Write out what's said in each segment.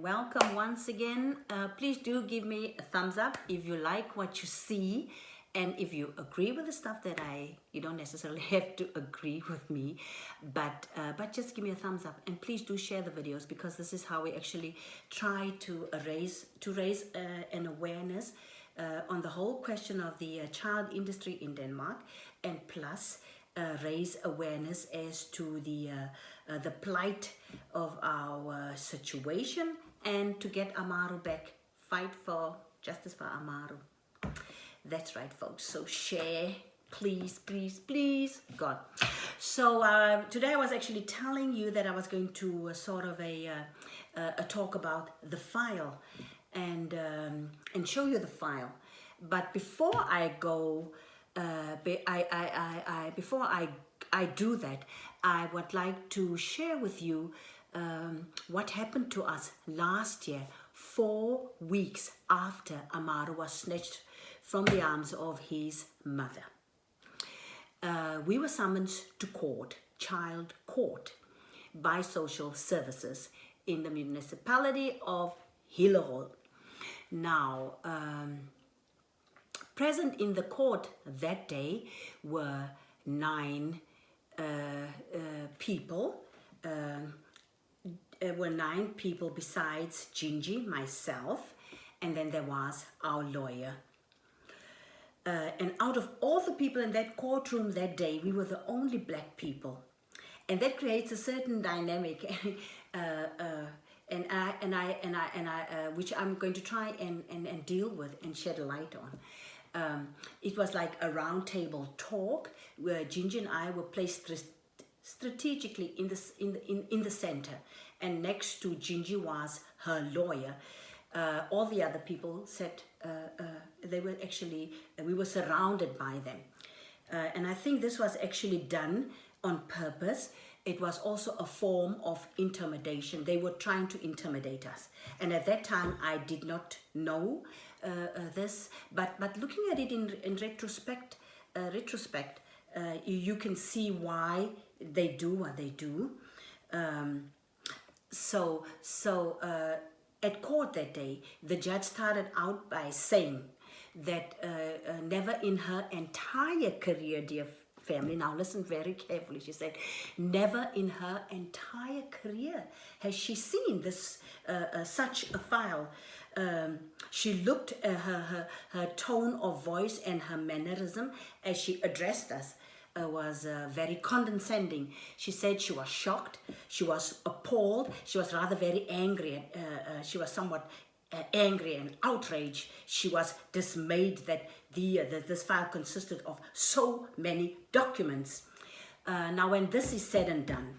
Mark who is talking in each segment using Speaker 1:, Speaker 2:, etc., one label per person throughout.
Speaker 1: welcome once again. Please do give me a thumbs up if you like what you see, and if you agree with the stuff that you don't necessarily have to agree with me, but just give me a thumbs up, and please do share the videos, because this is how we actually try to raise an awareness on the whole question of the child industry in Denmark, and plus raise awareness as to the plight of our situation, and to get Amaru back. Fight for justice for Amaru. That's right, folks. So share, please, please, please, God. So today I was actually telling you that I was going to sort of a talk about the file, and show you the file. But before I go, before I do that, I would like to share with you what happened to us last year, 4 weeks after Amaru was snatched from the arms of his mother. We were summoned to court, child court, by social services in the municipality of Hillerød. Now, present in the court that day were 9 people. Were 9 people besides Gingy, myself, and then there was our lawyer. And out of all the people in that courtroom that day, we were the only black people, and that creates a certain dynamic, which I'm going to try and deal with and shed a light on. It was like a round table talk where Gingy and I were placed strategically in the center, and next to Gingy was her lawyer. All the other people sat. They were actually, we were surrounded by them, and I think this was actually done on purpose. It was also a form of intimidation. They were trying to intimidate us, and at that time I did not know this. But looking at it in retrospect, you can see why they do what they do. At court that day, the judge started out by saying that never in her entire career, dear family, now listen very carefully, she said, never in her entire career has she seen this such a file. She looked at her tone of voice and her mannerism as she addressed us was very condescending. She said she was shocked, she was appalled, she was rather very angry. She was somewhat angry and outraged. She was dismayed that this file consisted of so many documents. Now, when this is said and done,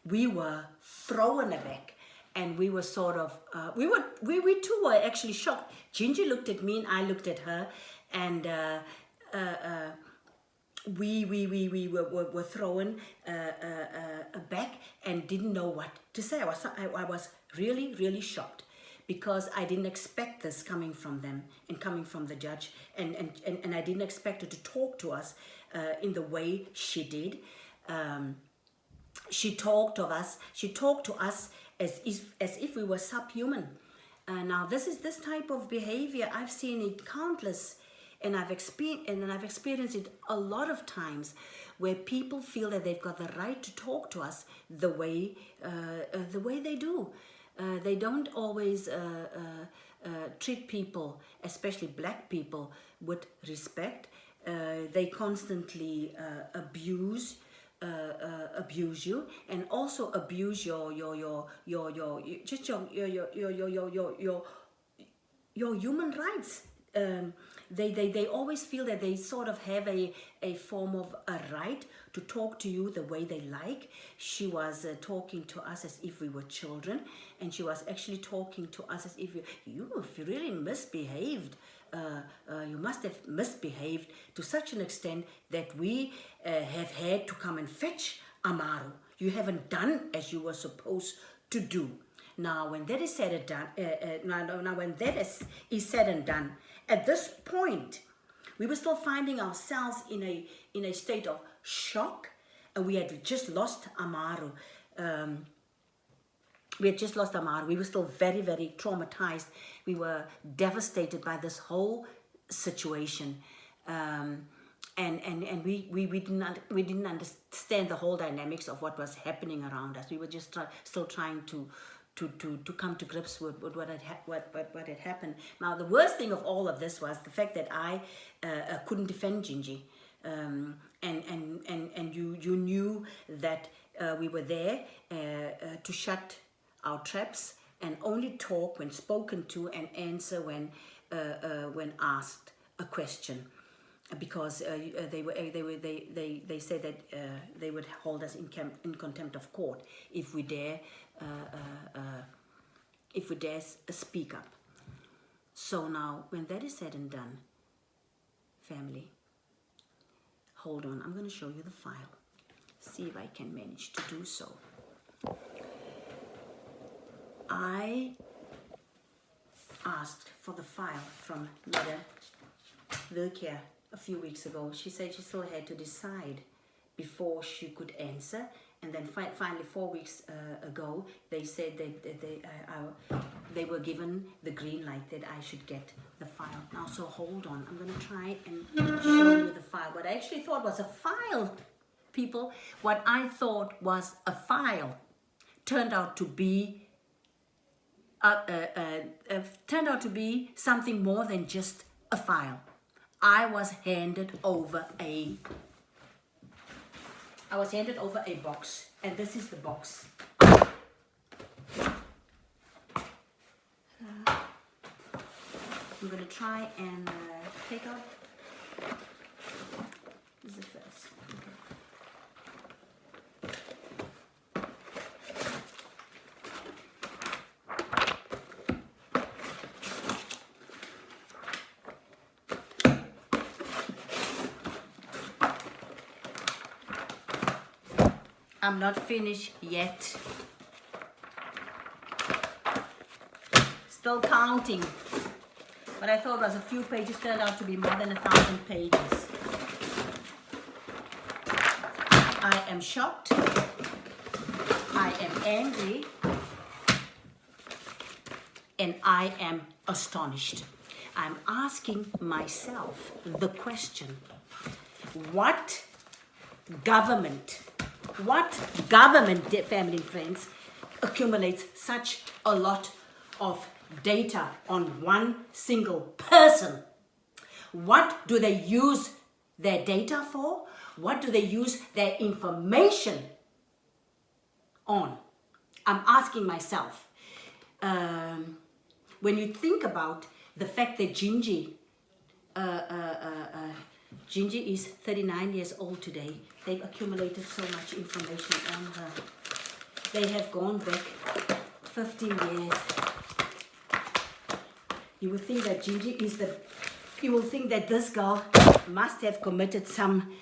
Speaker 1: we were thrown aback, and we were sort of we too were actually shocked. Gingy looked at me and I looked at her, and we were thrown back and didn't know what to say. I was really shocked, because I didn't expect this coming from them and coming from the judge, and I didn't expect her to talk to us in the way she did. She talked to us as if we were subhuman. Now this type of behavior, I've seen it countless. And I've experienced it a lot of times, where people feel that they've got the right to talk to us the way they do. They don't always treat people, especially black people, with respect. They constantly abuse you, and also abuse your human rights. They always feel that they sort of have a form of a right to talk to you the way they like. She was talking to us as if we were children, and she was actually talking to us as if you really misbehaved. You must have misbehaved to such an extent that we have had to come and fetch Amaru. You haven't done as you were supposed to do. Now, when that is said and done, when that is said and done, at this point, we were still finding ourselves in a state of shock. We had just lost Amaru. We had just lost Amar. We were still very, very traumatized. We were devastated by this whole situation. And we didn't understand the whole dynamics of what was happening around us. We were just still trying to come to grips with what had happened. Now, the worst thing of all of this was the fact that I couldn't defend Gingy. And you knew that we were there to shut our traps and only talk when spoken to and answer when asked a question, because they said that they would hold us in contempt of court if we dare speak up. So now, when that is said and done, family, hold on, I'm going to show you the file. See if I can manage to do so. I asked for the file from Mother Wilkia a few weeks ago. She said she still had to decide before she could answer. And then finally, 4 weeks ago, they said that they were given the green light that I should get the file. Now, so hold on. I'm going to try and show you the file. What I actually thought was a file, people, what I thought was a file turned out to be something more than just a file. I was handed over a box, and this is the box. I'm going to try and take out. This is the first. Okay. I'm not finished yet. Still counting. What I thought was a few pages turned out to be more than 1,000 pages. I am shocked. I am angry. And I am astonished. I'm asking myself the question, what government, family and friends, accumulates such a lot of data on one single person? What do they use their data for? What do they use their information on? I'm asking myself. When you think about the fact that Gingy is 39 years old today, they've accumulated so much information on her. They have gone back 15 years. You would think that you will think that this girl must have committed some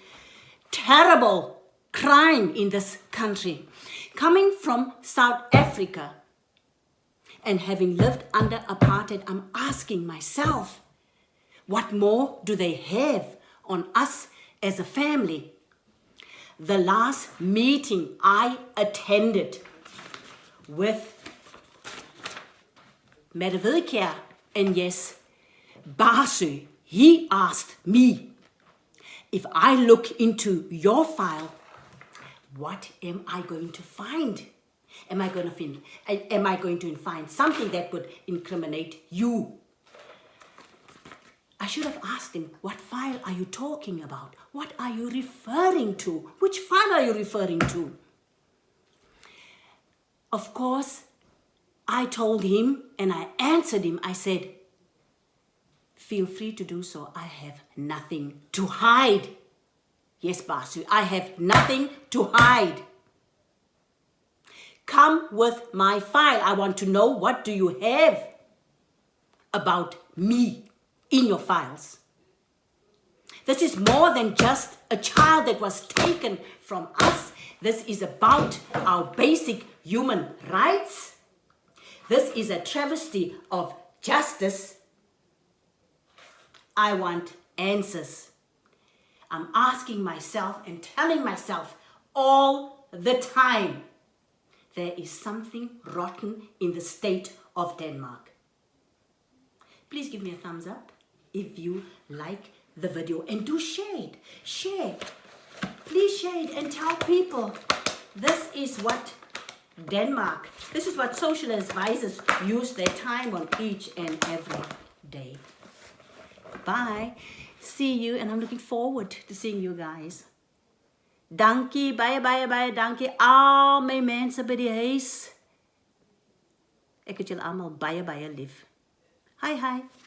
Speaker 1: terrible crime in this country. Coming from South Africa and having lived under apartheid, I'm asking myself, what more do they have on us as a family? The last meeting I attended with Metavilkia, and yes, Basu, he asked me, if I look into your file, what am I going to find? Am I going to find something that would incriminate you? I should have asked him, what file are you talking about? What are you referring to? Which file are you referring to? Of course, I told him and I answered him. I said, feel free to do so. I have nothing to hide. Yes, Basu, I have nothing to hide. Come with my file. I want to know, what do you have about me in your files? This is more than just a child that was taken from us. This is about our basic human rights. This is a travesty of justice. I want answers. I'm asking myself and telling myself all the time there is something rotten in the state of Denmark. Please give me a thumbs up if you like the video, and do share it. Share. Please share it and tell people this is what Denmark, this is what social advisors use their time on each and every day. Bye. See you, and I'm looking forward to seeing you guys. Dankie, baie dankie al my mense by die huis. Ek het julle almal baie lief. Hi.